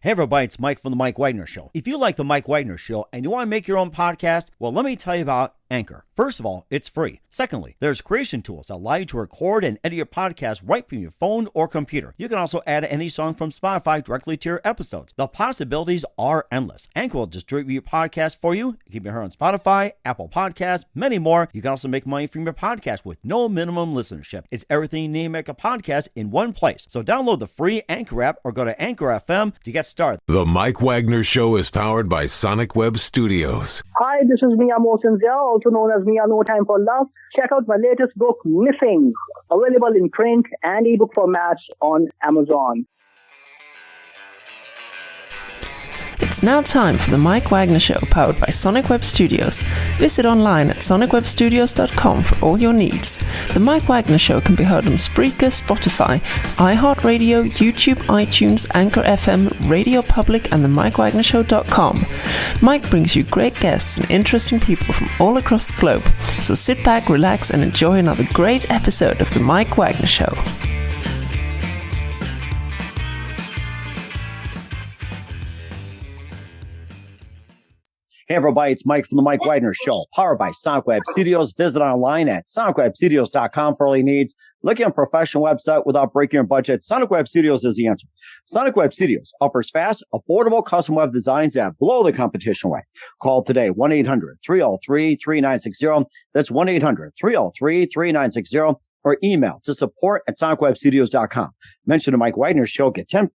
Hey everybody, it's Mike from The Mike Wagner Show. If you like The Mike Wagner Show and you want to make your own podcast, well, let me tell you about Anchor. First of all, it's free. Secondly, there's creation tools that allow you to record and edit your podcast right from your phone or computer. You can also add any song from Spotify directly to your episodes. The possibilities are endless. Anchor will distribute your podcast for you. You can be heard on Spotify, Apple Podcasts, many more. You can also make money from your podcast with no minimum listenership. It's everything you need to make a podcast in one place. So download the free Anchor app or go to Anchor FM to get started. The Mike Wagner Show is powered by Sonic Web Studios. Hi, this is Mia Mosensia, also known as Mia No Time for Love. Check out my latest book, Missing, available in print and ebook formats on Amazon. It's now time for the Mike Wagner Show, powered by Sonic Web Studios. Visit online at sonicwebstudios.com for all your needs. The Mike Wagner Show can be heard on Spreaker, Spotify, iHeartRadio, YouTube, iTunes, Anchor FM, Radio Public, and the MikeWagnerShow.com. Mike brings you great guests and interesting people from all across the globe. So sit back, relax, and enjoy another great episode of the Mike Wagner Show. Hey everybody, it's Mike from The Mike Wagner Show, powered by Sonic Web Studios. Visit online at sonicwebstudios.com for all your needs. Looking at a professional website without breaking your budget, Sonic Web Studios is the answer. Sonic Web Studios offers fast, affordable custom web designs that blow the competition away. Call today, 1-800-303-3960. That's 1-800-303-3960. Or email to support@sonicwebstudios.com. Mention the Mike Wagner Show, get 20%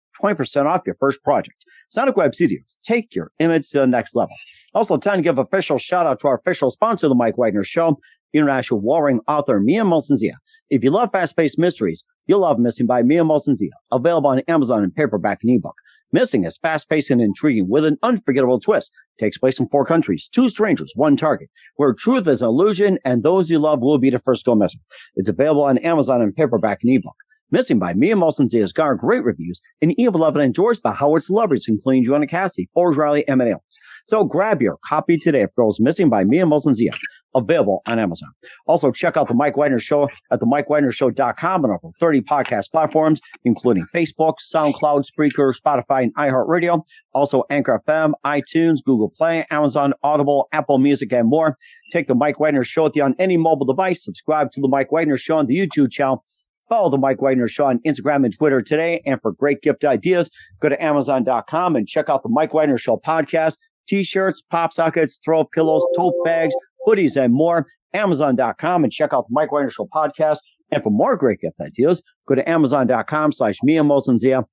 off your first project. Sonic Web Studios, take your image to the next level. Also, time to give official shout out to our official sponsor of the Mike Wagner Show, international warring author Mia Mosensia. If you love fast-paced mysteries, you'll love Missing by Mia Mosensia, available on Amazon in paperback and ebook. Missing is fast-paced and intriguing with an unforgettable twist. Takes place in 4 countries, 2 strangers, 1 target, where truth is an illusion and those you love will be the first to go missing. It's available on Amazon in paperback and ebook. Missing by Mia Mosensia has garnered great reviews and even loved and endorsed by Howard celebrities, including Joanna Cassidy, Forbes Riley, and many others. So grab your copy today of Girls Missing by Mia Mosensia, available on Amazon. Also, check out The Mike Wagner Show at themikewagnershow.com and over 30 podcast platforms, including Facebook, SoundCloud, Spreaker, Spotify, and iHeartRadio. Also, Anchor FM, iTunes, Google Play, Amazon, Audible, Apple Music, and more. Take The Mike Wagner Show with you on any mobile device. Subscribe to The Mike Wagner Show on the YouTube channel. Follow The Mike Wagner Show on Instagram and Twitter today. And for great gift ideas, go to Amazon.com and check out The Mike Wagner Show podcast. T-shirts, pop sockets, throw pillows, tote bags, hoodies, and more. Amazon.com and check out The Mike Wagner Show podcast. And for more great gift ideas, go to Amazon.com/Mia Mosensia.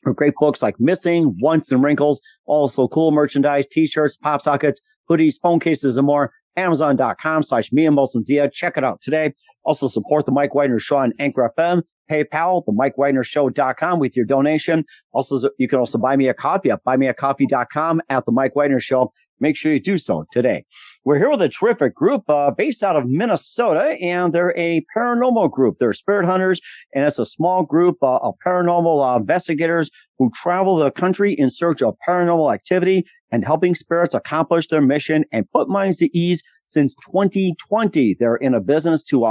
For great books like Missing, Once, and Wrinkles. Also cool merchandise, T-shirts, pop sockets, hoodies, phone cases, and more. Amazon.com/Mia Mosensia. Check it out today. Also support the Mike Wagner Show on Anchor FM, PayPal, themikewagnershow.com with your donation. Also, you can also buy me a coffee at buymeacoffee.com at the Mike Wagner Show. Make sure you do so today. We're here with a terrific group based out of Minnesota, and they're a paranormal group. They're spirit hunters, and it's a small group of paranormal investigators who travel the country in search of paranormal activity and helping spirits accomplish their mission and put minds to ease since 2020. They're in a business to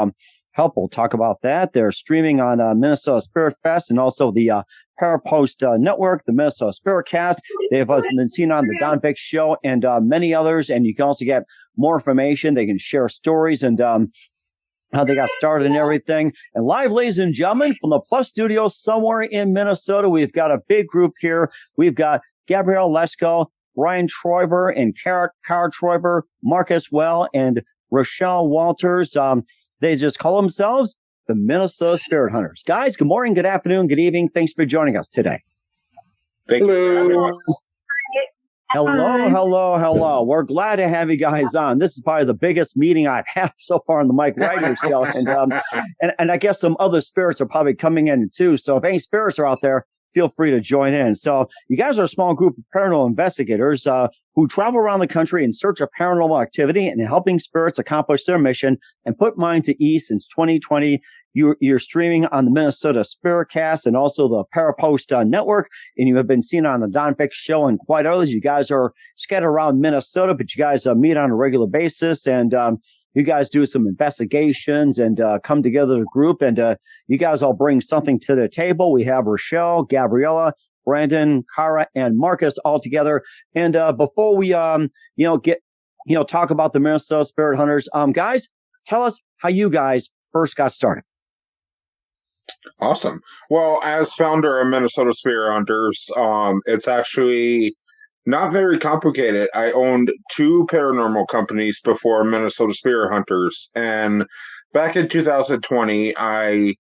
help. We'll talk about that. They're streaming on Minnesota Spirit Fest and also the Parapost Network, the Minnesota Spirit Cast. They've been seen on the Don Vick Show and many others. And you can also get more information. They can share stories and how they got started and everything. And live, ladies and gentlemen, from the Plus Studio somewhere in Minnesota, we've got a big group here. We've got Gabrielle Lesko, Ryan Troiber, and Carol Troiber, Marcus Well, and Rochelle Walters. They just call themselves the Minnesota Spirit Hunters. Guys, good morning, good afternoon, good evening. Thanks for joining us today. Thank you for having us. Hello. We're glad to have you guys on. This is probably the biggest meeting I've had so far on the Mike Wagner Show. And I guess some other spirits are probably coming in too. So if any spirits are out there, feel free to join in. So you guys are a small group of paranormal investigators who travel around the country in search of paranormal activity and helping spirits accomplish their mission and put mind to ease since 2020. You're streaming on the Minnesota Spirit Cast and also the Parapost Network, and you have been seen on the Don Vick Show and quite others. You guys are scattered around Minnesota, but you guys meet on a regular basis, and you guys do some investigations and come together as a group, and you guys all bring something to the table. We have Rochelle, Gabriella, Brandon, Kara, and Marcus all together. And before we talk about the Minnesota Spirit Hunters, guys, tell us how you guys first got started. Awesome. Well, as founder of Minnesota Spirit Hunters, it's actually not very complicated. I owned 2 paranormal companies before Minnesota Spirit Hunters, and back in 2020, I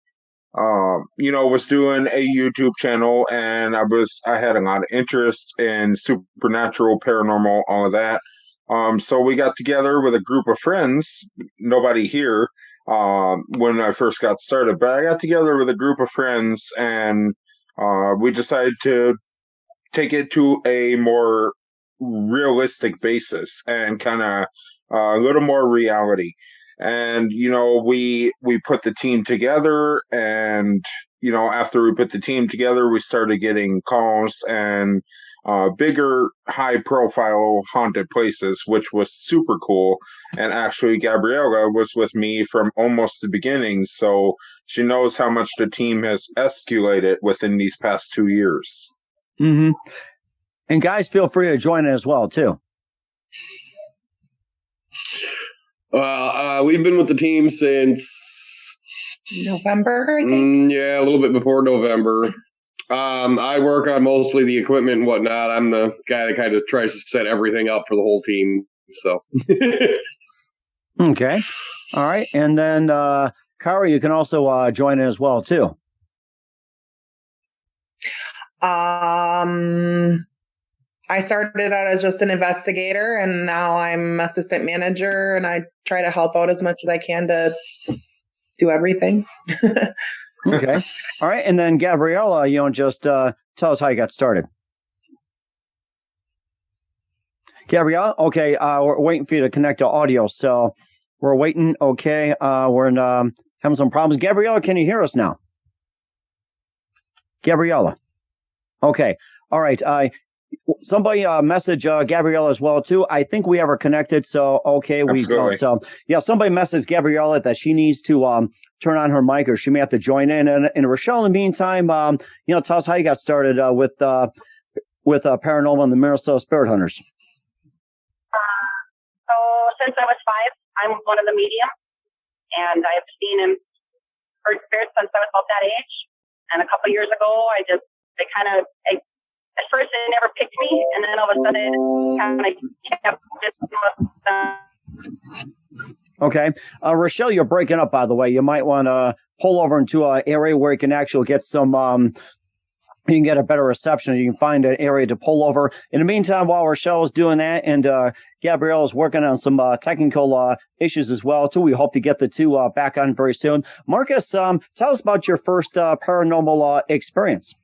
was doing a YouTube channel, and I had a lot of interest in supernatural, paranormal, all of that. So we got together with a group of friends, nobody here, when I first got started, but I got together with a group of friends, and we decided to take it to a more realistic basis and kind of a little more reality. And, we put the team together, and, after we put the team together, we started getting calls and bigger, high-profile haunted places, which was super cool. And actually, Gabriella was with me from almost the beginning, so she knows how much the team has escalated within these past 2 years. Mm-hmm. And guys, feel free to join in as well, too. We've been with the team since November, I think. Yeah, a little bit before November. I work on mostly the equipment and whatnot. I'm the guy that kind of tries to set everything up for the whole team. So. Okay. All right. And then, Kara, you can also join in as well, too. I started out as just an investigator, and now I'm assistant manager, and I try to help out as much as I can to do everything. Okay. All right. And then Gabriella, just tell us how you got started. Gabriella, okay. We're waiting for you to connect to audio. So we're waiting. Okay. We're having some problems. Gabriella, can you hear us now? Gabriella. Okay. All right. Somebody message Gabriella as well, too. I think we have her connected. So, okay, we don't. So, yeah, somebody messaged Gabriella that she needs to turn on her mic, or she may have to join in. And Rochelle, in the meantime, tell us how you got started with Paranormal and the Minnesota Spirit Hunters. So, since I was 5, I'm one of the mediums, and I've heard spirits since I was about that age. And a couple years ago, at first, they never picked me, and then all of a sudden, it kind of kept. Okay. Rochelle, you're breaking up, by the way. You might want to pull over into an area where you can actually get some, you can get a better reception. You can find an area to pull over. In the meantime, while Rochelle is doing that, and Gabrielle is working on some technical issues as well, too, we hope to get the two back on very soon. Marcus, tell us about your first paranormal experience.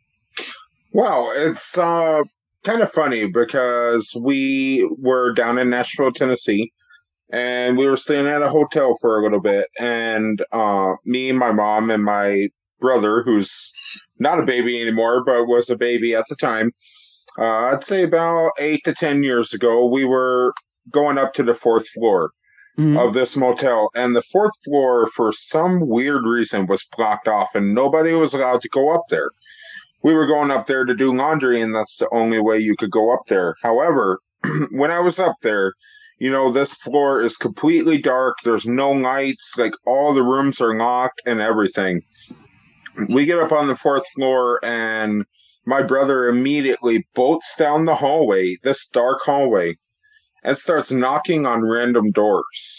Wow, it's kind of funny because we were down in Nashville, Tennessee, and we were staying at a hotel for a little bit, and me and my mom and my brother, who's not a baby anymore, but was a baby at the time, I'd say about 8 to 10 years ago, we were going up to the 4th floor of this motel, and the 4th floor, for some weird reason, was blocked off, and nobody was allowed to go up there. We were going up there to do laundry, and that's the only way you could go up there. However, when I was up there, this floor is completely dark. There's no lights. Like, all the rooms are locked and everything. We get up on the 4th floor, and my brother immediately bolts down the hallway, this dark hallway, and starts knocking on random doors.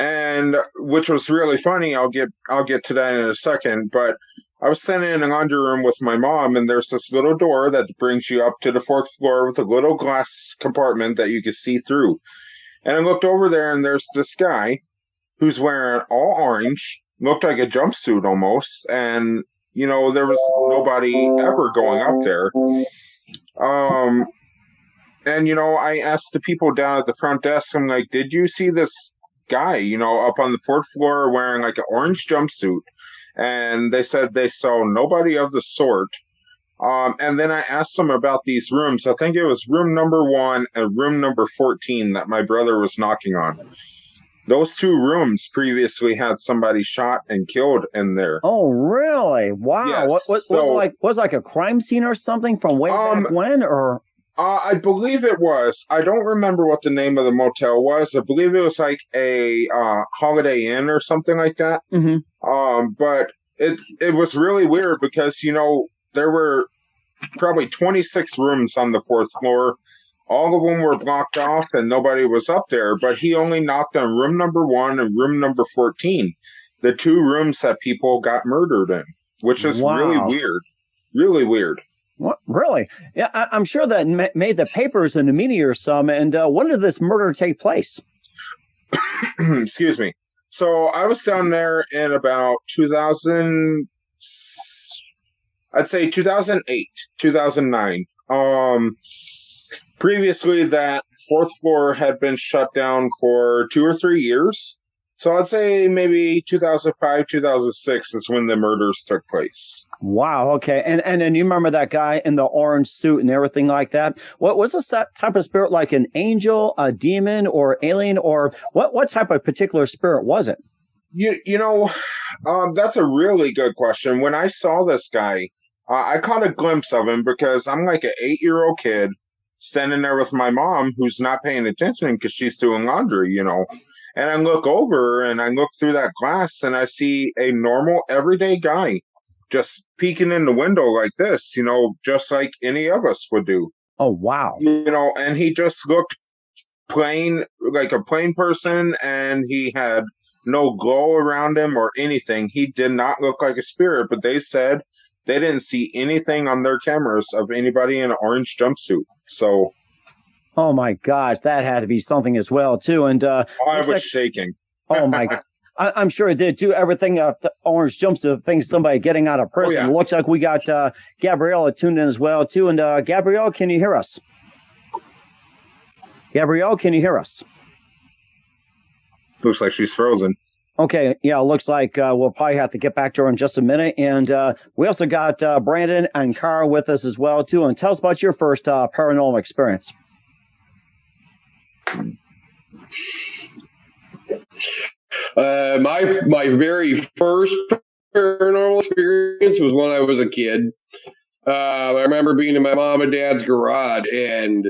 And which was really funny. I'll get to that in a second, but I was standing in a laundry room with my mom, and there's this little door that brings you up to the 4th floor with a little glass compartment that you can see through. And I looked over there, and there's this guy who's wearing all orange, looked like a jumpsuit almost, and, there was nobody ever going up there. And, I asked the people down at the front desk, I'm like, did you see this guy, up on the 4th floor wearing like an orange jumpsuit? And they said they saw nobody of the sort. And then I asked them about these rooms. I think it was room number 1 and room number 14 that my brother was knocking on. those two rooms previously had somebody shot and killed in there. Oh, really? Wow. Yes, What was like a crime scene or something from way back when, or? I believe it was. I don't remember what the name of the motel was. I believe it was like a Holiday Inn or something like that. Mm-hmm. But it was really weird because, there were probably 26 rooms on the fourth floor. All of them were blocked off and nobody was up there, but he only knocked on room number 1 and room number 14, the two rooms that people got murdered in, which is really weird. Really weird. What? Really? Yeah, I'm sure that made the papers and the media or some. And when did this murder take place? Excuse me. So I was down there in about 2008, 2009. Previously, that fourth floor had been shut down for 2 or 3 years. So I'd say maybe 2005, 2006 is when the murders took place. Wow. Okay. And you remember that guy in the orange suit and everything like that? What was this type of spirit, like an angel, a demon, or alien, or what type of particular spirit was it? That's a really good question. When I saw this guy, I caught a glimpse of him because I'm like an 8-year-old kid standing there with my mom who's not paying attention because she's doing laundry, And I look over and I look through that glass and I see a normal, everyday guy just peeking in the window like this, just like any of us would do. Oh, wow. And he just looked plain, like a plain person, and he had no glow around him or anything. He did not look like a spirit, but they said they didn't see anything on their cameras of anybody in an orange jumpsuit. So... Oh my gosh, that had to be something as well too. And I was shaking. Oh my! I'm sure it did too. Everything, the orange jumpsuit thing, somebody getting out of prison. Oh, yeah. It looks like we got Gabriella tuned in as well too. And Gabrielle, can you hear us? Gabrielle, can you hear us? Looks like she's frozen. Okay, yeah, looks like we'll probably have to get back to her in just a minute. And we also got Brandon and Cara with us as well too. And tell us about your first paranormal experience. My very first paranormal experience was when I was a kid. I remember being in my mom and dad's garage, and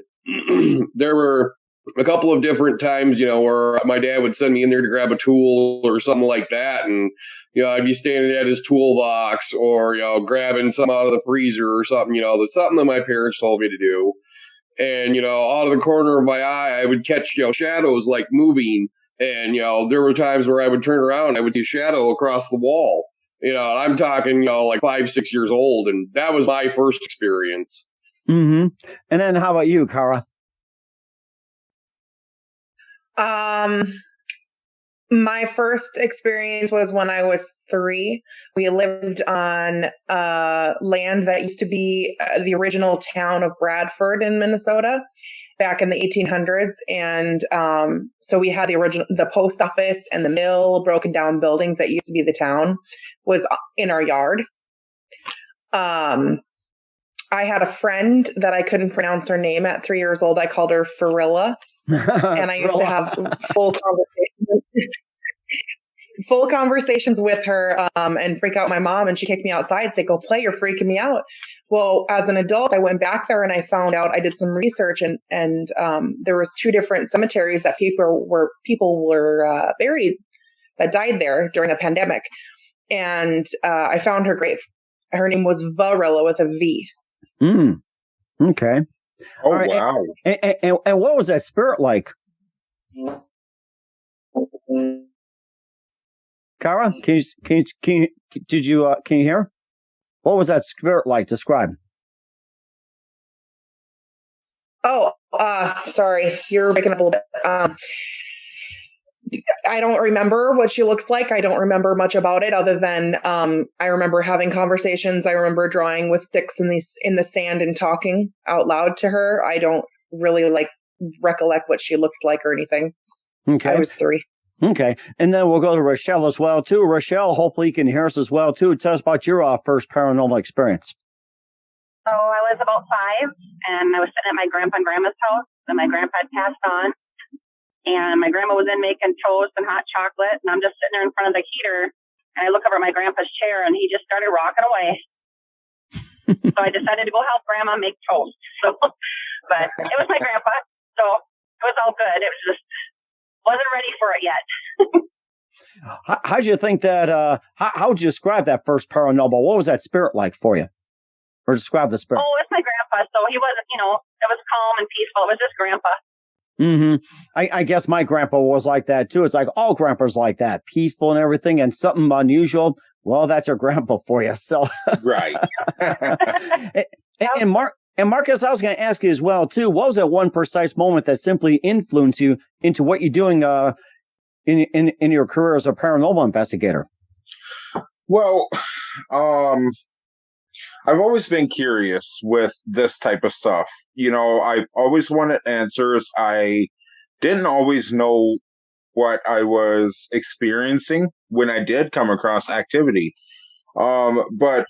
there were a couple of different times, where my dad would send me in there to grab a tool or something like that, and I'd be standing at his toolbox or grabbing some out of the freezer or something, that's something that my parents told me to do. And, out of the corner of my eye, I would catch, shadows like moving. And, there were times where I would turn around and I would see a shadow across the wall. I'm talking, like 5, 6 years old. And that was my first experience. Mm-hmm. And then how about you, Cara? My first experience was when I was 3. We lived on land that used to be the original town of Bradford in Minnesota back in the 1800s. And so we had the post office and the mill, broken down buildings that used to be the town was in our yard. I had a friend that I couldn't pronounce her name at 3 years old. I called her Farilla. And I used to have full conversations with her and freak out my mom, and she kicked me outside, say, "Go play, you're freaking me out." Well, as an adult, I went back there and I found out, I did some research, and there was 2 different cemeteries that people were buried that died there during a pandemic. And I found her grave. Her name was Varilla with a V. Okay. Oh, right. wow. And what was that spirit like? Cara, can you hear? What was that spirit like? Describe. Oh, sorry, you're breaking up a little bit. I don't remember what she looks like. I don't remember much about it other than I remember having conversations. I remember drawing with sticks in the sand and talking out loud to her. I don't really recollect what she looked like or anything. Okay. I was 3. Okay. And then we'll go to Rochelle as well, too. Rochelle, hopefully you can hear us as well, too. Tell us about your first paranormal experience. So I was about 5, and I was sitting at my grandpa and grandma's house, and my grandpa had passed on. And my grandma was in making toast and hot chocolate, and I'm just sitting there in front of the heater, and I look over at my grandpa's chair, and he just started rocking away. So I decided to go help Grandma make toast. So, but it was my grandpa, so it was all good. It was just wasn't ready for it yet. How'd you think that? How would you describe that first paranormal? What was that spirit like for you? Or describe the spirit? Oh, it's my grandpa, so he wasn't. It was calm and peaceful. It was just Grandpa. I guess my grandpa was like that too. It's like all grandpas like that, peaceful and everything, and something unusual. Well, that's your grandpa for you. So right. and Marcus, I was going to ask you as well too. What was that one precise moment that simply influenced you into what you're doing in your career as a paranormal investigator? Well, I've always been curious with this type of stuff. I've always wanted answers. I didn't always know what I was experiencing when I did come across activity. But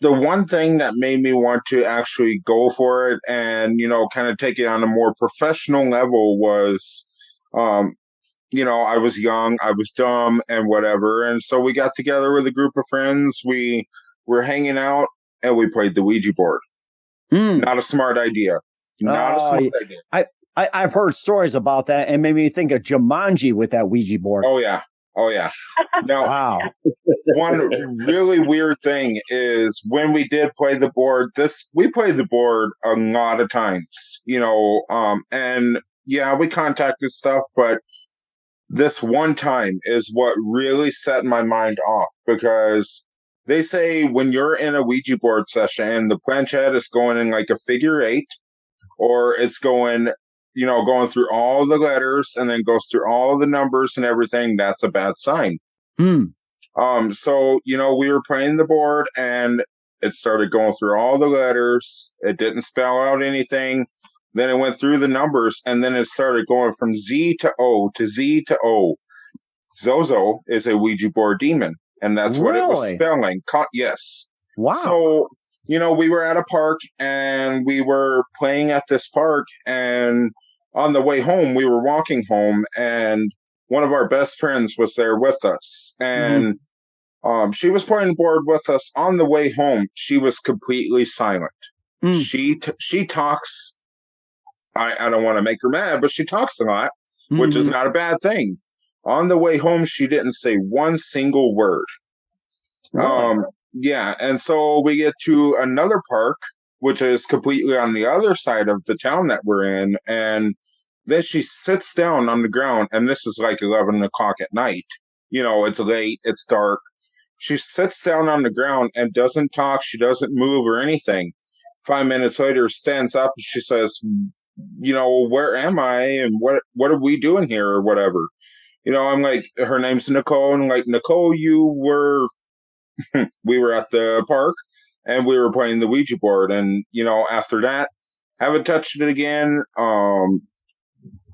the one thing that made me want to actually go for it and, kind of take it on a more professional level was, I was young, I was dumb and whatever. And so we got together with a group of friends. We were hanging out and we played the Ouija board. Not a smart idea. Not a smart idea. I've heard stories about that and made me think of Jumanji with that Ouija board. Oh, yeah. Now, wow. One really weird thing is when we did play the board, we played the board a lot of times, and yeah, we contacted stuff, but this one time is what really set my mind off, because they say when you're in a Ouija board session, the planchette is going in like a figure 8, or it's going through all the letters and then goes through all the numbers and everything, that's a bad sign. So, we were playing the board and it started going through all the letters. It didn't spell out anything. Then it went through the numbers and then it started going from Z to O to Z to O. Zozo is a Ouija board demon, and that's what it was spelling. Yes. Wow. So, we were at a park and we were playing at this park, and on the way home, we were walking home, and one of our best friends was there with us. And she was playing the board with us. On the way home, she was completely silent. She talks. I don't want to make her mad, but she talks a lot, which is not a bad thing. On the way home, she didn't say one single word. Really? Yeah, and so we get to another park, which is completely on the other side of the town that we're in, and then she sits down on the ground, and this is like 11 o'clock at night. It's late, it's dark. She sits down on the ground and doesn't talk, she doesn't move or anything. 5 minutes later, stands up and she says, where am I, and what are we doing here, or whatever. I'm like, her name's Nicole, and like, Nicole, we were at the park and we were playing the Ouija board, and after that, haven't touched it again,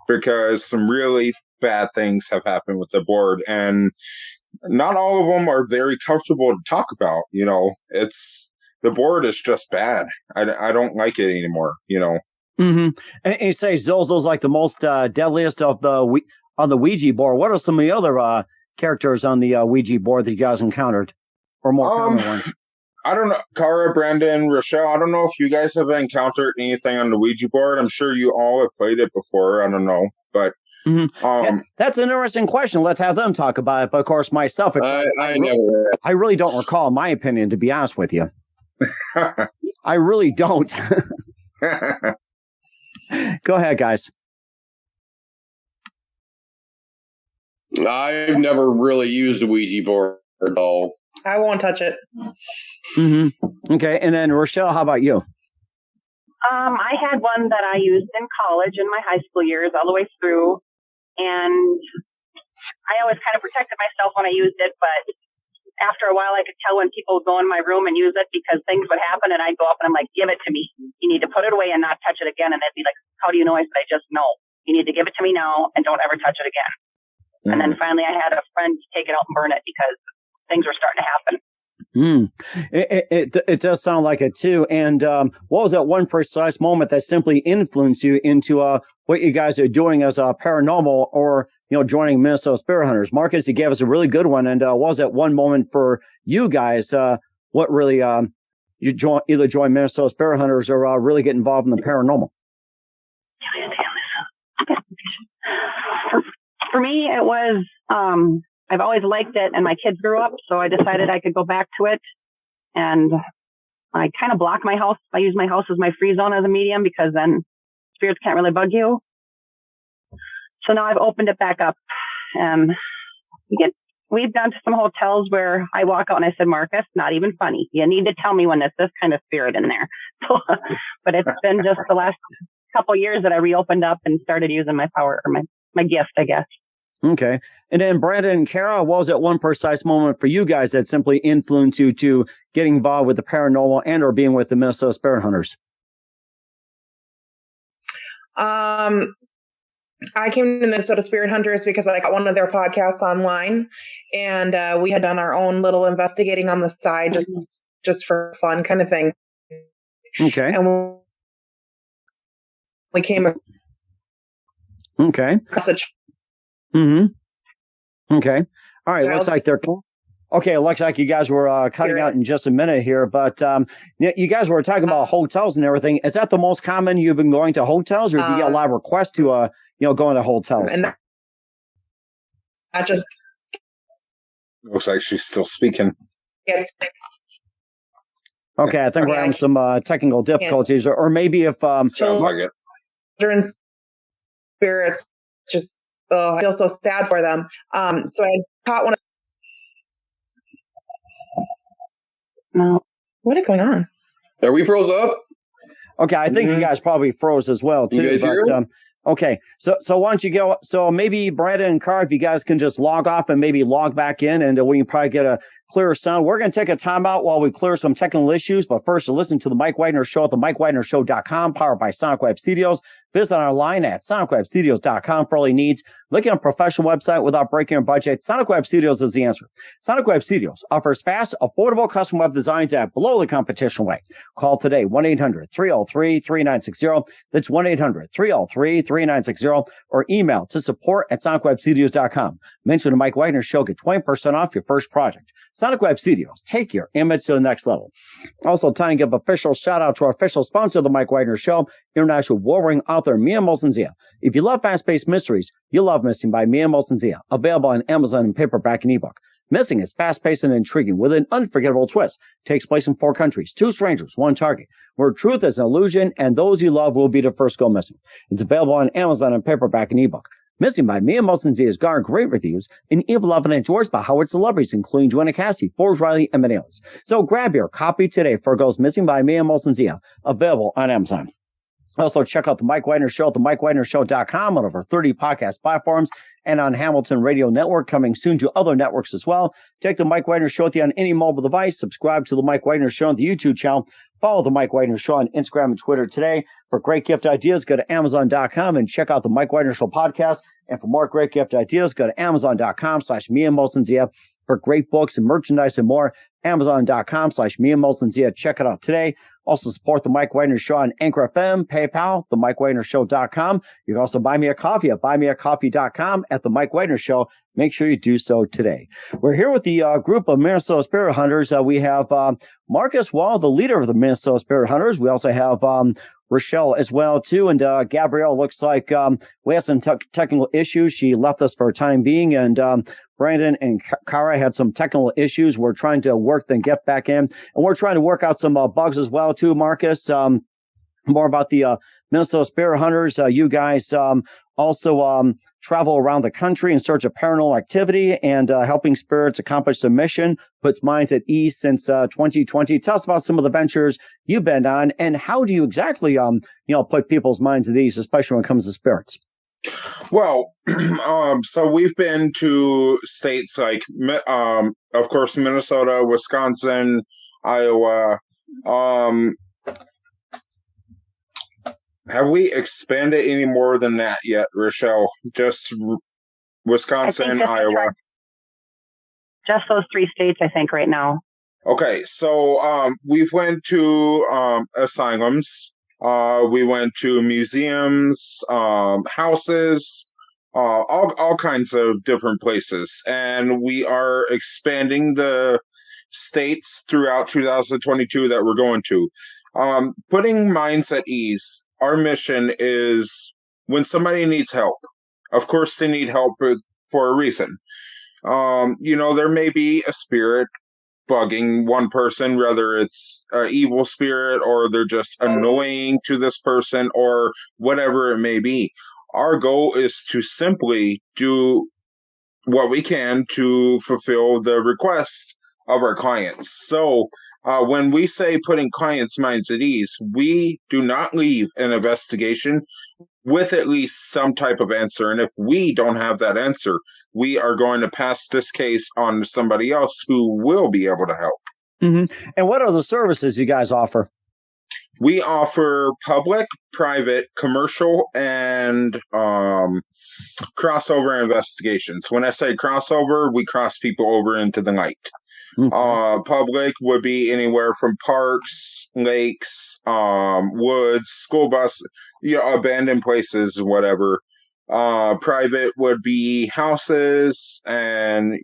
because some really bad things have happened with the board, and not all of them are very comfortable to talk about. The board is just bad. I don't like it anymore. And you say Zozo's like the most deadliest of on the Ouija board. What are some of the other characters on the Ouija board that you guys encountered, or more common ones? I don't know, Cara, Brandon, Rochelle. I don't know if you guys have encountered anything on the Ouija board. I'm sure you all have played it before. I don't know, but that's an interesting question. Let's have them talk about it. But of course, myself, I really don't recall my opinion, to be honest with you. I really don't. Go ahead, guys. I've never really used a Ouija board at all. I won't touch it. Okay, and then Rochelle, how about you? I had one that I used in college in my high school years all the way through, and I always kind of protected myself when I used it, but after a while I could tell when people would go in my room and use it, because things would happen and I'd go up and I'm like, give it to me. You need to put it away and not touch it again. And they'd be like, how do you know? I said, I just know. You need to give it to me now and don't ever touch it again. And then finally I had a friend take it out and burn it because things were starting to happen. It does sound like it too. And what was that one precise moment that simply influenced you into what you guys are doing as a paranormal or, joining Minnesota Spirit Hunters. Marcus, you gave us a really good one. And what was that one moment for you guys? What really you either join Minnesota Spirit Hunters or really get involved in the paranormal? For me, it was, I've always liked it, and my kids grew up, so I decided I could go back to it. And I kind of block my house. I use my house as my free zone as a medium, because then spirits can't really bug you. So now I've opened it back up, and we've gone to some hotels where I walk out and I said, Marcus, not even funny. You need to tell me when there's this kind of spirit in there. So, but it's been just the last couple of years that I reopened up and started using my power, or my gift, I guess. Okay. And then Brandon and Kara, what was that one precise moment for you guys that simply influenced you to getting involved with the paranormal and or being with the Minnesota Spirit Hunters? I came to Minnesota Spirit Hunters because I got one of their podcasts online, and we had done our own little investigating on the side, just for fun kind of thing. Okay. And we came across a Okay. All right. Looks like they're cool. Okay. It looks like you guys were cutting out in just a minute here, but you guys were talking about hotels and everything. Is that the most common you've been going to hotels, or do you get a lot of requests to go into hotels? And that just looks like she's still speaking. Yes. Okay. I think we're having some technical difficulties, or maybe if sounds like it. Children's spirits, just I feel so sad for them. So I caught one. No. What is going on? Are we froze up? Okay, I think you guys probably froze as well too. You guys hear us? Okay, so why don't you go? So maybe Brandon and Carr, if you guys can just log off and maybe log back in, and we can probably get a clearer sound. We're going to take a timeout while we clear some technical issues. But first, to listen to the Mike Wagner Show at the MikeWagnerShow.com, powered by Sonic Web Studios. Visit our line at SonicWebStudios.com for all your needs. Looking at a professional website without breaking your budget, Sonic Web Studios is the answer. Sonic Web Studios offers fast, affordable custom web designs at below the competition rate. Call today, 1-800-303-3960. That's 1-800-303-3960. Or email to support@SonicWebStudios.com. Mention the Mike Wagner Show, get 20% off your first project. Sonic Web Studios, take your image to the next level. Also, time to give official shout out to our official sponsor of the Mike Wagner Show, international warring author Mia Molson-Zia. If you love fast-paced mysteries, you'll love Missing by Mia Molson-Zia, available on Amazon in paperback and ebook. Missing is fast-paced and intriguing with an unforgettable twist. Takes place in 4 countries, 2 strangers, 1 target, where truth is an illusion and those you love will be the first go missing. It's available on Amazon in paperback and ebook. Missing by Mia Molson-Zia has garnered great reviews and even loved and endorsed by Howard celebrities, including Joanna Cassidy, Forbes Riley, and Manelas. So grab your copy today for Goes Missing by Mia Molson-Zia, available on Amazon. Also, check out the Mike Wagner Show at the MikeWagnerShow.com on over 30 podcast platforms and on Hamilton Radio Network, coming soon to other networks as well. Take the Mike Wagner Show with you on any mobile device. Subscribe to the Mike Wagner Show on the YouTube channel. Follow the Mike Wagner Show on Instagram and Twitter today. For great gift ideas, go to Amazon.com and check out the Mike Wagner Show podcast. And for more great gift ideas, go to Amazon.com/Mia Molson-Zia. For great books and merchandise and more, Amazon.com/Mia Molson-Zia. Check it out today. Also support the Mike Wagner Show on Anchor FM, PayPal, themikewagnershow.com. You can also buy me a coffee at buymeacoffee.com at the Mike Wagner Show. Make sure you do so today. We're here with the group of Minnesota Spirit Hunters. We have Marcus Wall, the leader of the Minnesota Spirit Hunters. We also have Rochelle as well, too. And Gabrielle, looks like we have some technical issues. She left us for a time being. And Brandon and Kara had some technical issues. We're trying to work them, get back in. And we're trying to work out some bugs as well, too, Marcus. More about the Minnesota Spirit Hunters. You guys also travel around the country in search of paranormal activity and helping spirits accomplish their mission, puts minds at ease since 2020. Tell us about some of the ventures you've been on, and how do you exactly put people's minds at ease, especially when it comes to spirits? Well, so we've been to states like, of course, Minnesota, Wisconsin, Iowa. Have we expanded any more than that yet, Rochelle? Just Wisconsin, Iowa. Just those 3 states, I think, right now. Okay, so we've went to asylums. We went to museums, houses, all kinds of different places. And we are expanding the states throughout 2022 that we're going to. Putting minds at ease. Our mission is when somebody needs help, of course, they need help for a reason. There may be a spirit bugging one person, whether it's an evil spirit or they're just annoying to this person or whatever it may be. Our goal is to simply do what we can to fulfill the requests of our clients. So when we say putting clients' minds at ease, we do not leave an investigation with at least some type of answer. And if we don't have that answer, we are going to pass this case on to somebody else who will be able to help. Mm-hmm. And what are the services you guys offer? We offer public, private, commercial, and crossover investigations. When I say crossover, we cross people over into the night. Mm-hmm. Public would be anywhere from parks, lakes, woods, school bus, abandoned places, whatever. Private would be houses and,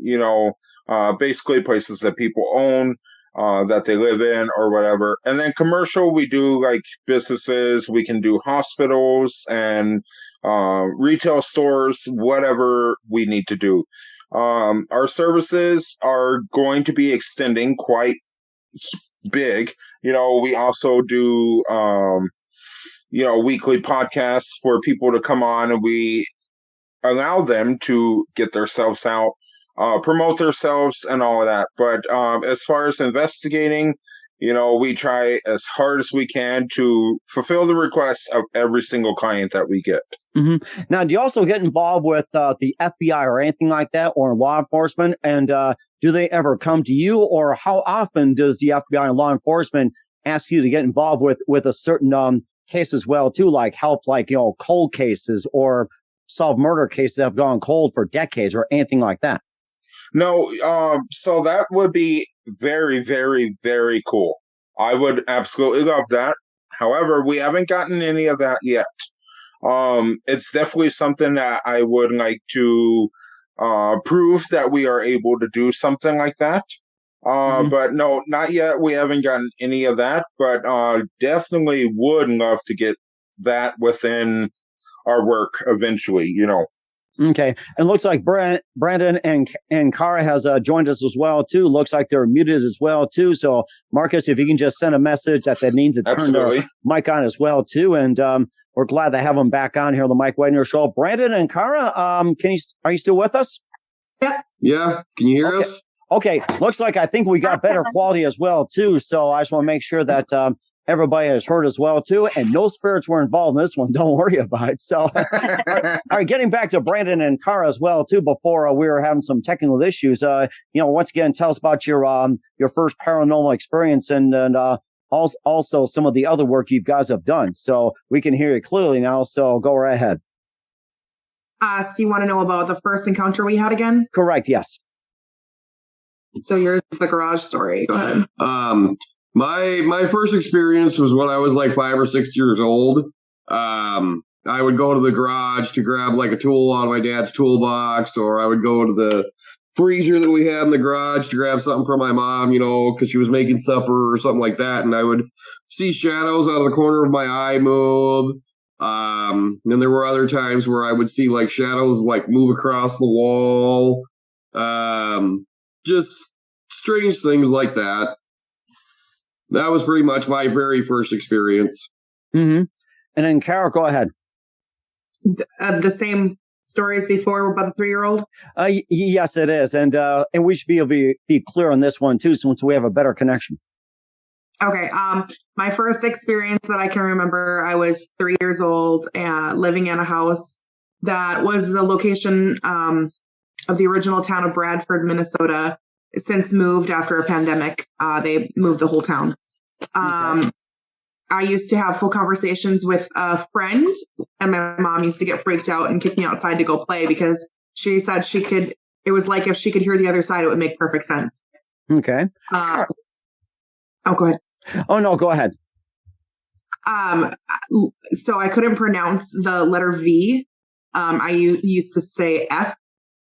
basically places that people own, that they live in or whatever. And then commercial, we do like businesses, we can do hospitals and retail stores, whatever we need to do. Our services are going to be extending quite big. We also do, weekly podcasts for people to come on, and we allow them to get themselves out, promote themselves and all of that. But as far as investigating, we try as hard as we can to fulfill the requests of every single client that we get. Mm-hmm. Now, do you also get involved with the FBI or anything like that, or law enforcement? And do they ever come to you, or how often does the FBI and law enforcement ask you to get involved with a certain case as well, too, like help, like, cold cases or solve murder cases that have gone cold for decades or anything like that? No, so that would be very, very, very cool. I would absolutely love that. However, we haven't gotten any of that yet. It's definitely something that I would like to prove that we are able to do something like that. But no, not yet. We haven't gotten any of that, but definitely would love to get that within our work eventually, Okay. And looks like Brandon and Kara has joined us as well, too. Looks like they're muted as well, too. So, Marcus, if you can just send a message that they need to turn the mic on as well, too. And we're glad to have them back on here on the Mike Wagner Show. Brandon and Kara, are you still with us? Yeah. Can you hear us? Okay. Looks like I think we got better quality as well, too. So I just want to make sure that everybody has heard as well, too. And no spirits were involved in this one. Don't worry about it. So, all right, getting back to Brandon and Kara as well, too, before we were having some technical issues. Once again, tell us about your first paranormal experience and also some of the other work you guys have done. So we can hear you clearly now. So go right ahead. So you want to know about the first encounter we had again? Correct. Yes. So yours is the garage story. Go ahead. My first experience was when I was like 5 or 6 years old. I would go to the garage to grab like a tool out of my dad's toolbox, or I would go to the freezer that we had in the garage to grab something for my mom, because she was making supper or something like that. And I would see shadows out of the corner of my eye move. And there were other times where I would see like shadows like move across the wall. Just strange things like that. That was pretty much my very first experience. Mm-hmm. And then, Carol, go ahead. The same story as before about the 3-year-old? Yes, it is. And we should be able to be clear on this one, too, since we have a better connection. Okay. My first experience that I can remember, I was 3 years old and living in a house that was the location of the original town of Bradford, Minnesota. Since moved after a pandemic. They moved the whole town. Okay. I used to have full conversations with a friend, and my mom used to get freaked out and kick me outside to go play because she said it was like if she could hear the other side, it would make perfect sense. Okay. Go ahead. Oh, no, go ahead. So I couldn't pronounce the letter V. I used to say F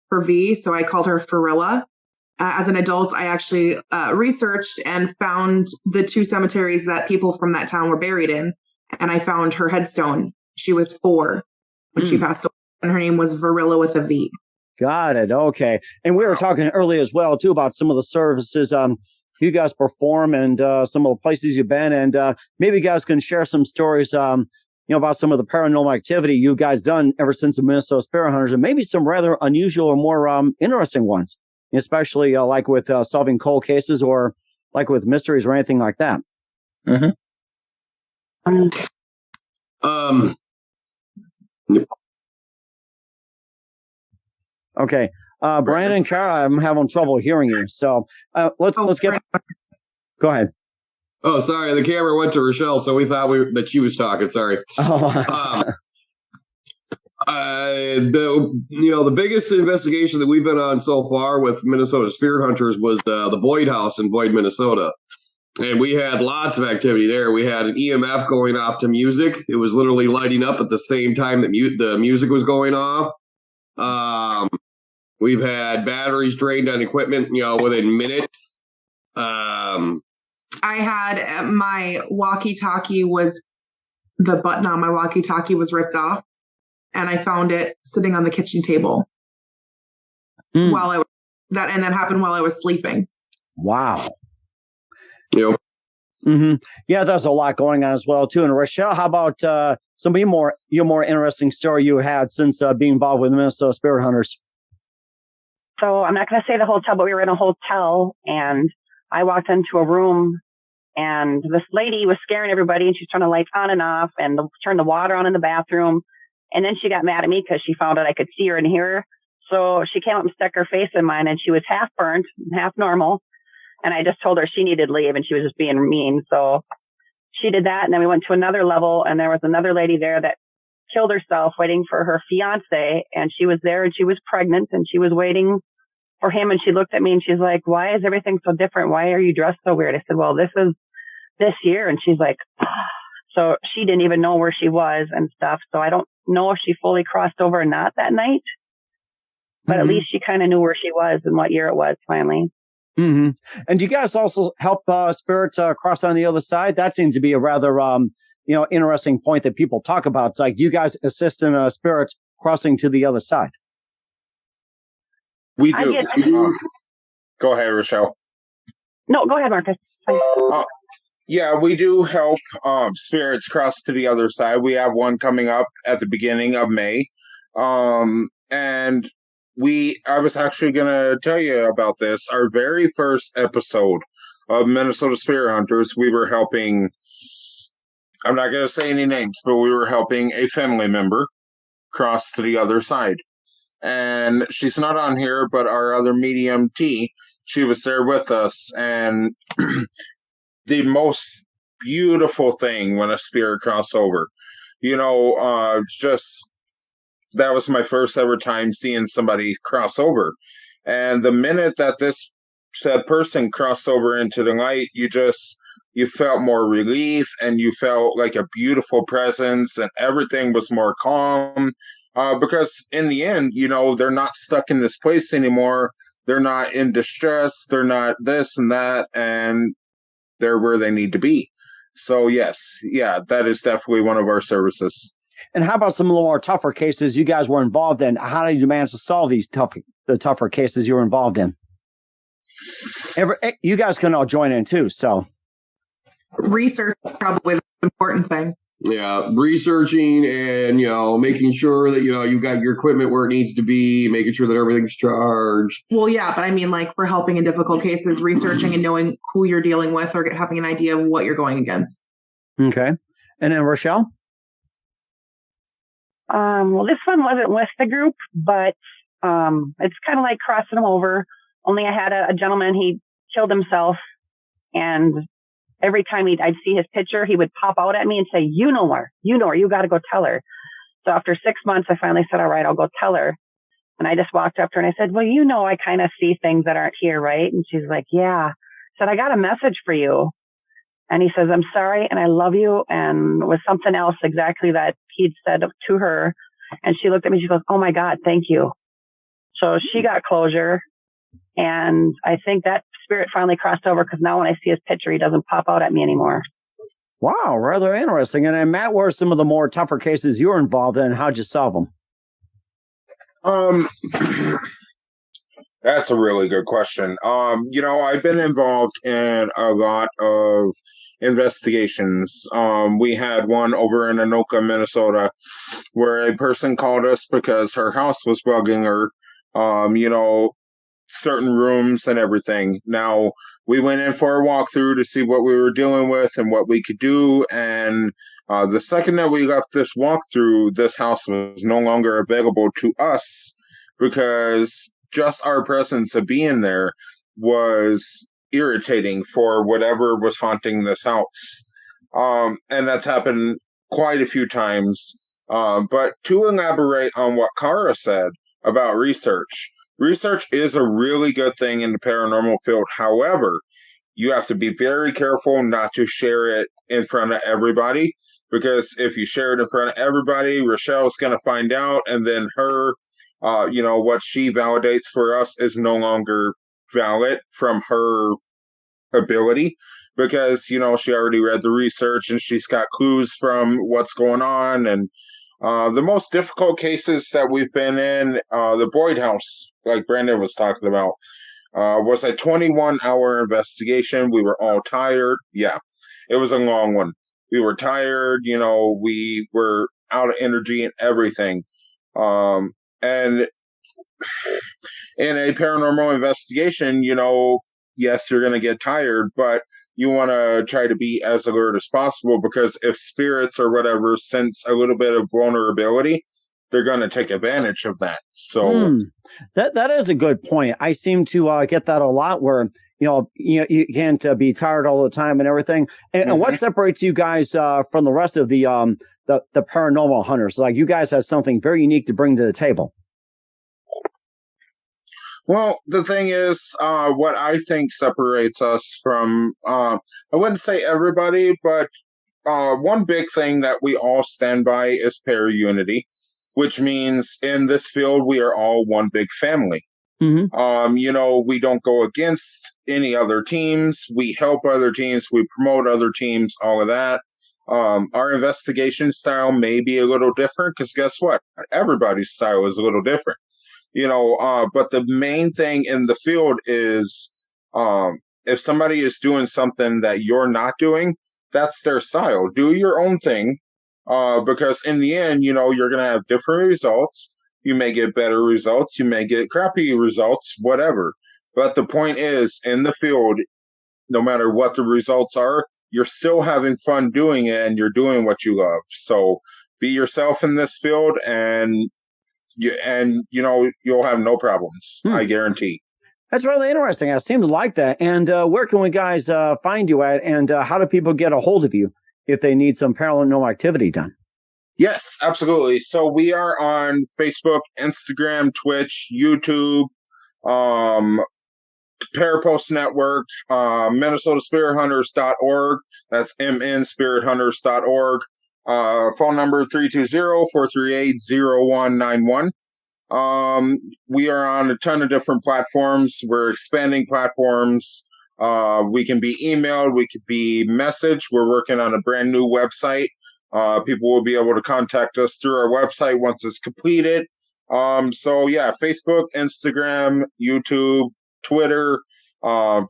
for V, so I called her Farilla. As an adult, I actually researched and found the 2 cemeteries that people from that town were buried in, and I found her headstone. She was 4 when she passed away, and her name was Varilla with a V. Got it. Okay. And we were talking earlier as well, too, about some of the services you guys perform and some of the places you've been. And maybe you guys can share some stories, about some of the paranormal activity you guys done ever since the Minnesota Spirit Hunters, and maybe some rather unusual or more interesting ones, especially like with solving cold cases or like with mysteries or anything like that. Mm-hmm. Okay. Brandon and Kara, I'm having trouble hearing you. So let's get. Go ahead. Oh, sorry. The camera went to Rochelle, so we thought that she was talking. Sorry. The biggest investigation that we've been on so far with Minnesota Spirit Hunters was the Boyd House in Boyd, Minnesota. And we had lots of activity there. We had an EMF going off to music. It was literally lighting up at the same time that the music was going off. We've had batteries drained on equipment, within minutes. I had my walkie-talkie the button on my walkie-talkie was ripped off, and I found it sitting on the kitchen table and that happened while I was sleeping. Wow. Yep. Mm-hmm. Yeah, there's a lot going on as well too. And Rochelle, how about some of your more interesting story you had since being involved with the Minnesota Spirit Hunters? So I'm not going to say the hotel, but we were in a hotel, and I walked into a room, and this lady was scaring everybody, and she's trying to lights on and off and turn the water on in the bathroom. And then she got mad at me because she found out I could see her and hear her. So she came up and stuck her face in mine, and she was half burnt, half normal. And I just told her she needed to leave, and she was just being mean. So she did that. And then we went to another level, and there was another lady there that killed herself waiting for her fiance. And she was there, and she was pregnant, and she was waiting for him. And she looked at me and she's like, "Why is everything so different? Why are you dressed so weird?" I said, "Well, this is this year." And she's like, so she didn't even know where she was and stuff. So I don't know if she fully crossed over or not that night, but at least she kind of knew where she was and what year it was finally. Mm-hmm. And do you guys also help spirits cross on the other side? That seems to be a rather, interesting point that people talk about. It's like, do you guys assist in spirits crossing to the other side? We do. Go ahead, Rochelle. No, go ahead, Marcus. Yeah, we do help spirits cross to the other side. We have one coming up at the beginning of May. And I was actually going to tell you about this. Our very first episode of Minnesota Spirit Hunters, we were helping, I'm not going to say any names, but we were helping a family member cross to the other side. And she's not on here, but our other medium, T, she was there with us. And the most beautiful thing when a spirit crosses over, that was my first ever time seeing somebody cross over. And the minute that this said person crossed over into the light, you felt more relief, and you felt like a beautiful presence, and everything was more calm. Because in the end, they're not stuck in this place anymore. They're not in distress. They're not this and that, and they're where they need to be. So yes, that is definitely one of our services. And how about some of the more tougher cases you guys were involved in? How did you manage to solve the tougher cases you were involved in? You guys can all join in too. So research is probably the important thing. Yeah, researching and, making sure that, you got your equipment where it needs to be, making sure that everything's charged. Well, yeah, but I mean, like, for helping in difficult cases, researching and knowing who you're dealing with or having an idea of what you're going against. Okay. And then Rochelle? Well, this one wasn't with the group, but it's kind of like crossing them over. Only I had a gentleman, he killed himself, and every time I'd see his picture, he would pop out at me and say, you know her, you got to go tell her. So after 6 months, I finally said, all right, I'll go tell her. And I just walked up to her and I said, well, I kind of see things that aren't here, right? And she's like, yeah. I said, I got a message for you. And he says, I'm sorry and I love you, and was something else exactly that he'd said to her. And she looked at me, she goes, oh my God, thank you. So she got closure. And I think that spirit finally crossed over, because now when I see his picture, he doesn't pop out at me anymore. Wow, rather interesting. And Matt, what are some of the more tougher cases you were involved in? How'd you solve them? That's a really good question. I've been involved in a lot of investigations. We had one over in Anoka, Minnesota, where a person called us because her house was bugging her, certain rooms and everything. Now, we went in for a walkthrough to see what we were dealing with and what we could do. And the second that we left this walkthrough, this house was no longer available to us, because just our presence of being there was irritating for whatever was haunting this house. And that's happened quite a few times. But to elaborate on what Kara said about research is a really good thing in the paranormal field. However, you have to be very careful not to share it in front of everybody, because if you share it in front of everybody, Rochelle's going to find out, and then her, what she validates for us is no longer valid from her ability, because, she already read the research and she's got clues from what's going on. And the most difficult cases that we've been in, the Boyd House, like Brandon was talking about, was a 21-hour investigation. We were all tired. Yeah, it was a long one. We were tired. We were out of energy and everything. And in a paranormal investigation, yes, you're going to get tired, but you want to try to be as alert as possible, because if spirits or whatever sense a little bit of vulnerability, they're going to take advantage of that. So that is a good point. I seem to get that a lot, where you can't be tired all the time and everything. And what separates you guys from the rest of the paranormal hunters? Like, you guys have something very unique to bring to the table. Well, the thing is, what I think separates us from, I wouldn't say everybody, but one big thing that we all stand by is para-unity, which means in this field, we are all one big family. We don't go against any other teams. We help other teams. We promote other teams, all of that. Our investigation style may be a little different, because guess what? Everybody's style is a little different. But the main thing in the field is, if somebody is doing something that you're not doing, that's their style. Do your own thing, because in the end, you're going to have different results. You may get better results. You may get crappy results, whatever. But the point is, in the field, no matter what the results are, you're still having fun doing it, and you're doing what you love. So be yourself in this field, and you'll have no problems. I guarantee. That's really interesting. I seem to like that. And where can we guys find you at? And how do people get a hold of you if they need some paranormal activity done? Yes, absolutely. So we are on Facebook, Instagram, Twitch, YouTube, Parapost Network, MinnesotaSpiritHunters.org. That's MNSpiritHunters.org. Phone number 320-438-0191. We are on a ton of different platforms. We're expanding platforms. We can be emailed. We could be messaged. We're working on a brand new website. People will be able to contact us through our website once it's completed. Facebook, Instagram, YouTube, Twitter,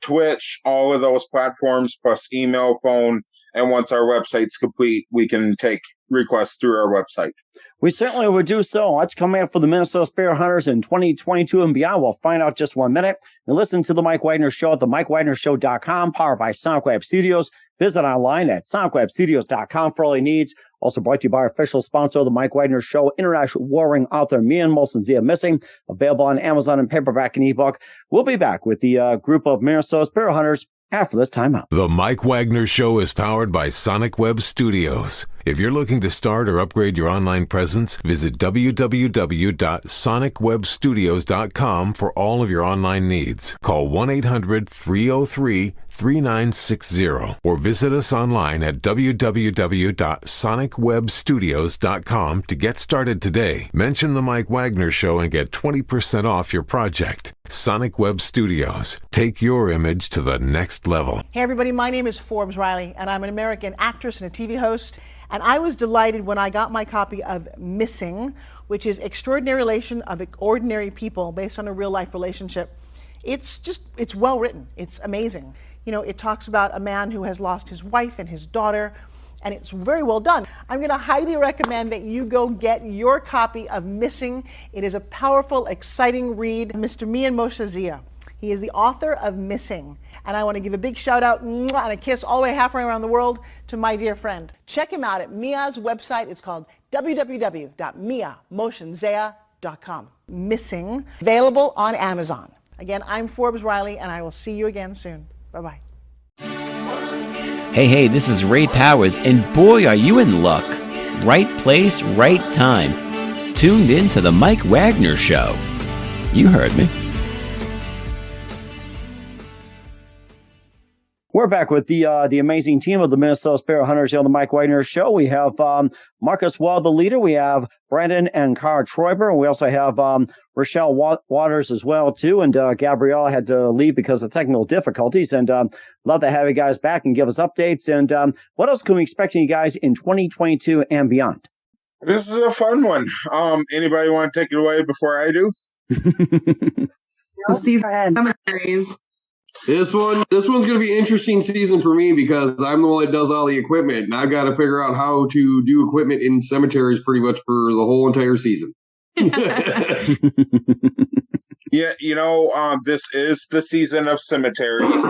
Twitch, all of those platforms, plus email, phone. And once our website's complete, we can take requests through our website. We certainly would do so. What's coming up for the Minnesota Spirit Hunters in 2022 and beyond? We'll find out just 1 minute. And listen to The Mike Wagner Show at themikewagnershow.com, powered by Sonic Web Studios. Visit online at sonicwebstudios.com for all your needs. Also brought to you by our official sponsor, The Mike Wagner Show, international warring author Mian Molson Zia Missing, available on Amazon and paperback and ebook. We'll be back with the group of Minnesota Spirit Hunters after this timeout. The Mike Wagner Show is powered by Sonic Web Studios. If you're looking to start or upgrade your online presence, visit www.sonicwebstudios.com for all of your online needs. Call 1-800-303-3939 888-478-3960 or visit us online at www.sonicwebstudios.com to get started today. Mention the Mike Wagner Show and get 20% off your project. Sonic Web Studios. Take your image to the next level. Hey everybody, my name is Forbes Riley and I'm an American actress and a TV host. And I was delighted when I got my copy of Missing, which is Extraordinary Relation of Ordinary People based on a real life relationship. It's well written. It's amazing. You know, it talks about a man who has lost his wife and his daughter, and it's very well done. I'm going to highly recommend that you go get your copy of Missing. It is a powerful, exciting read. Mr. Mian Moshe Zia. He is the author of Missing. And I want to give a big shout out and a kiss all the way halfway around the world to my dear friend. Check him out at Mia's website. It's called www.miamotionzea.com. Missing, available on Amazon. Again, I'm Forbes Riley, and I will see you again soon. Bye-bye. Hey, this is Ray Powers, and boy, are you in luck. Right place, right time. Tuned in to the Mike Wagner Show. You heard me. We're back with the amazing team of the Minnesota Spirit Hunters here on the Mike Wagner Show. We have Marcus Wall, the leader. We have Brandon and Cara Troiber. And we also have Rochelle Waters as well, too. And Gabrielle had to leave because of technical difficulties. And love to have you guys back and give us updates. And what else can we expect from you guys in 2022 and beyond? This is a fun one. Anybody want to take it away before I do? Cemeteries. This one's going to be an interesting season for me because I'm the one that does all the equipment, and I've got to figure out how to do equipment in cemeteries pretty much for the whole entire season. Yeah, this is the season of cemeteries.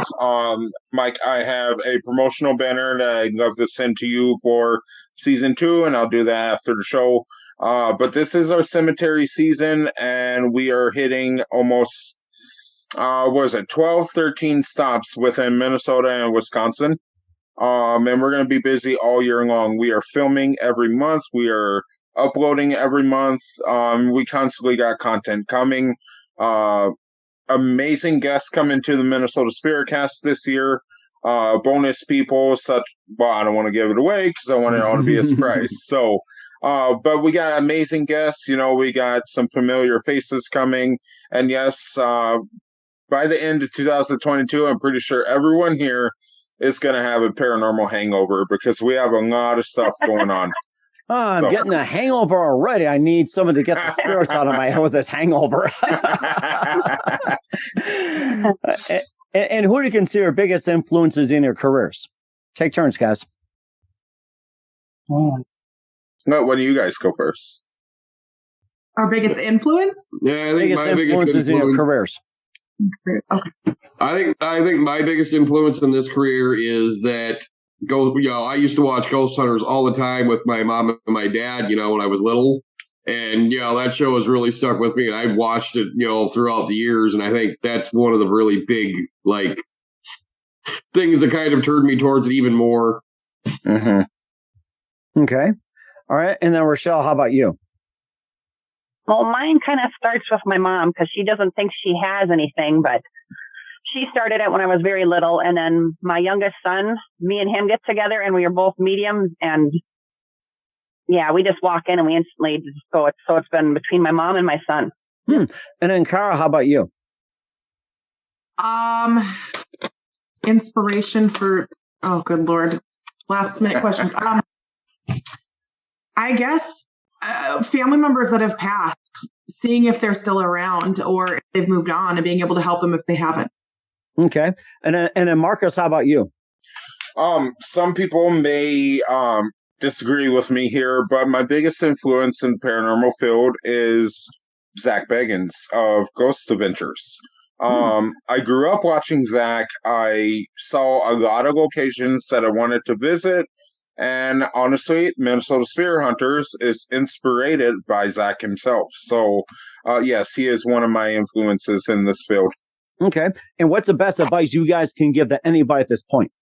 Mike, I have a promotional banner that I'd love to send to you for season 2, and I'll do that after the show. But this is our cemetery season, and we are hitting almost 12, 13 stops within Minnesota and Wisconsin. And we're going to be busy all year long. We are filming every month. We are uploading every month. We constantly got content coming. Amazing guests coming to the Minnesota Spirit Cast this year. Bonus people I don't want to give it away because I want it all to be a surprise. So, but we got amazing guests. We got some familiar faces coming. And yes, by the end of 2022, I'm pretty sure everyone here is going to have a paranormal hangover because we have a lot of stuff going on. I'm getting a hangover already. I need someone to get the spirits out of my head with this hangover. and who do you consider biggest influences in your careers? Take turns, guys. No, why do you guys go first? Our biggest influence? Yeah, I think biggest influences in your careers. Okay. I think my biggest influence in this career is that I used to watch Ghost Hunters all the time with my mom and my dad, when I was little. And, that show has really stuck with me. And I've watched it, throughout the years. And I think that's one of the really big, things that kind of turned me towards it even more. Mm-hmm. Okay. All right. And then Rochelle, how about you? Well, mine kind of starts with my mom because she doesn't think she has anything, but she started it when I was very little. And then my youngest son, me and him get together and we are both mediums. And yeah, we just walk in and we instantly just go. So it's been between my mom and my son. And then Cara, how about you? Inspiration for, oh, good Lord. Last minute questions. I guess family members that have passed, seeing if they're still around or if they've moved on and being able to help them if they haven't. Okay. And then Marcus, how about you? Some people may disagree with me here, but my biggest influence in the paranormal field is Zach Bagans of Ghost Adventures. I grew up watching Zach. I saw a lot of locations that I wanted to visit. And honestly, Minnesota Spirit Hunters is inspired by Zach himself. So, yes, he is one of my influences in this field. Okay. And what's the best advice you guys can give to anybody at this point?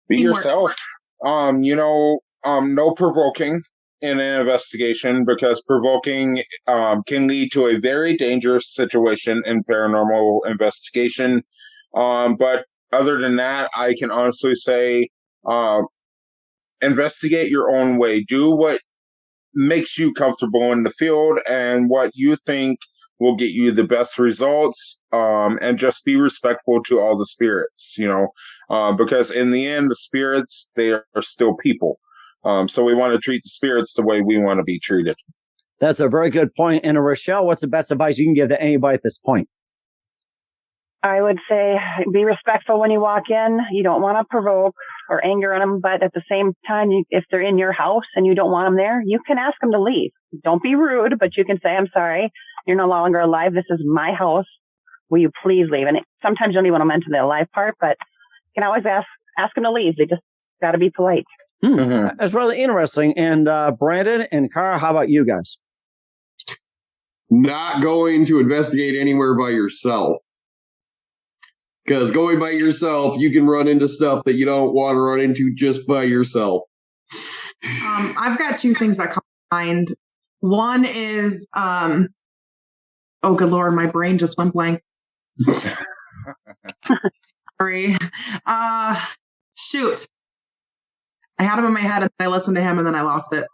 Be yourself. No provoking. in an investigation because provoking can lead to a very dangerous situation in paranormal investigation. But other than that, I can honestly say investigate your own way. Do what makes you comfortable in the field and what you think will get you the best results, and just be respectful to all the spirits, because in the end, the spirits, they are still people. So we want to treat the spirits the way we want to be treated. That's a very good point. And Rochelle, what's the best advice you can give to anybody at this point? I would say be respectful when you walk in. You don't want to provoke or anger them, but at the same time, if they're in your house and you don't want them there, you can ask them to leave. Don't be rude, but you can say, I'm sorry, you're no longer alive. This is my house. Will you please leave? And sometimes you don't even want to mention the alive part, but you can always ask them to leave. They just got to be polite. That's really interesting. And Brandon and Cara, how about you guys? Not going to investigate anywhere by yourself. Because going by yourself, you can run into stuff that you don't want to run into just by yourself. I've got two things that come to mind. One is, oh, good Lord, my brain just went blank. Sorry. Shoot. I had him in my head and I listened to him and then I lost it.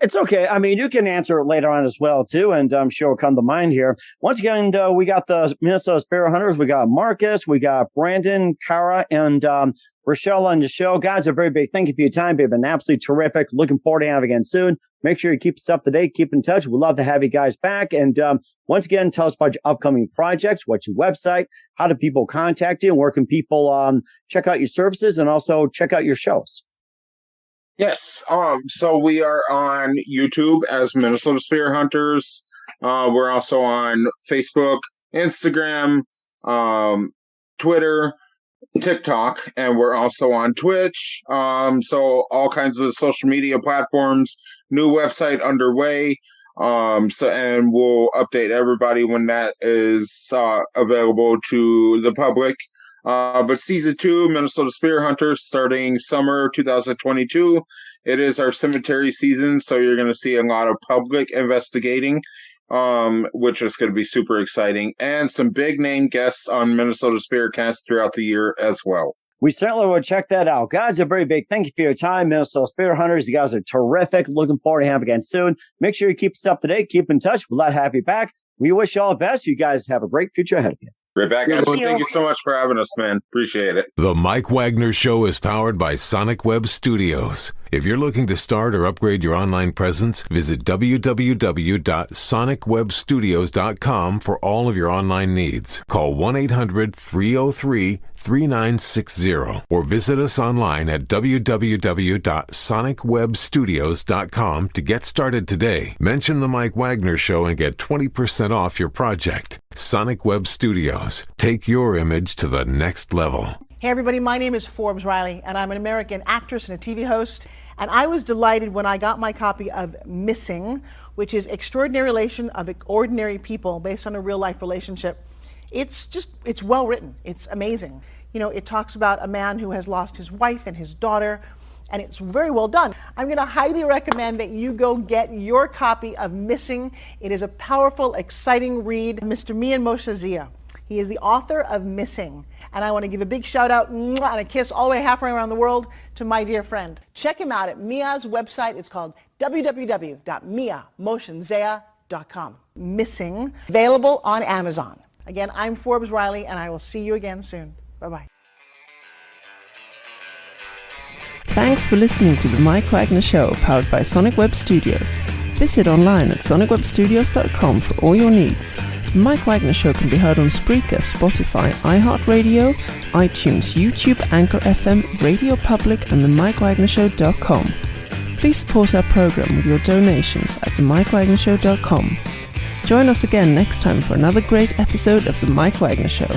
It's okay. I mean, you can answer it later on as well, too, and I'm sure it'll come to mind here. Once again, we got the Minnesota Spirit Hunters. We got Marcus. We got Brandon, Cara, and Rochelle on the show. Guys, a very big thank you for your time. You've been absolutely terrific. Looking forward to having you again soon. Make sure you keep us up to date. Keep in touch. We'd love to have you guys back. And once again, tell us about your upcoming projects. What's your website? How do people contact you? And where can people check out your services and also check out your shows? Yes. So we are on YouTube as Minnesota Spirit Hunters. We're also on Facebook, Instagram, Twitter, TikTok, and we're also on Twitch. So all kinds of social media platforms. New website underway. And we'll update everybody when that is available to the public. But season 2, Minnesota Spirit Hunters, starting summer 2022. It is our cemetery season, so you're going to see a lot of public investigating, which is going to be super exciting, and some big name guests on Minnesota Spirit Cast throughout the year as well. We certainly will check that out. Guys, a very big thank you for your time, Minnesota Spirit Hunters. You guys are terrific. Looking forward to having you again soon. Make sure you keep us up to date. Keep in touch. We'll have you back. We wish you all the best. You guys have a great future ahead of you. Right back. Thank you so much for having us, man. Appreciate it. The Mike Wagner Show is powered by Sonic Web Studios. If you're looking to start or upgrade your online presence, visit www.sonicwebstudios.com for all of your online needs. Call 1-800-303-3960 or visit us online at www.sonicwebstudios.com to get started today. Mention the Mike Wagner Show and get 20% off your project. Sonic Web Studios. Take your image to the next level. Hey everybody, my name is Forbes Riley, and I'm an American actress and a TV host. And I was delighted when I got my copy of Missing, which is Extraordinary Relation of Ordinary People, based on a real-life relationship. It's well written. It's amazing. You know, it talks about a man who has lost his wife and his daughter, and it's very well done. I'm going to highly recommend that you go get your copy of Missing. It is a powerful, exciting read. Mr. Mian Moshe Zia. He is the author of Missing. And I want to give a big shout out and a kiss all the way halfway around the world to my dear friend. Check him out at Mia's website. It's called www.miamotionzea.com. Missing, available on Amazon. Again, I'm Forbes Riley, and I will see you again soon. Bye-bye. Thanks for listening to the Mike Wagner Show, powered by Sonic Web Studios. Visit online at sonicwebstudios.com for all your needs. The Mike Wagner Show can be heard on Spreaker, Spotify, iHeartRadio, iTunes, YouTube, Anchor FM, Radio Public, and themikewagnershow.com. Please support our program with your donations at themikewagnershow.com. Join us again next time for another great episode of The Mike Wagner Show.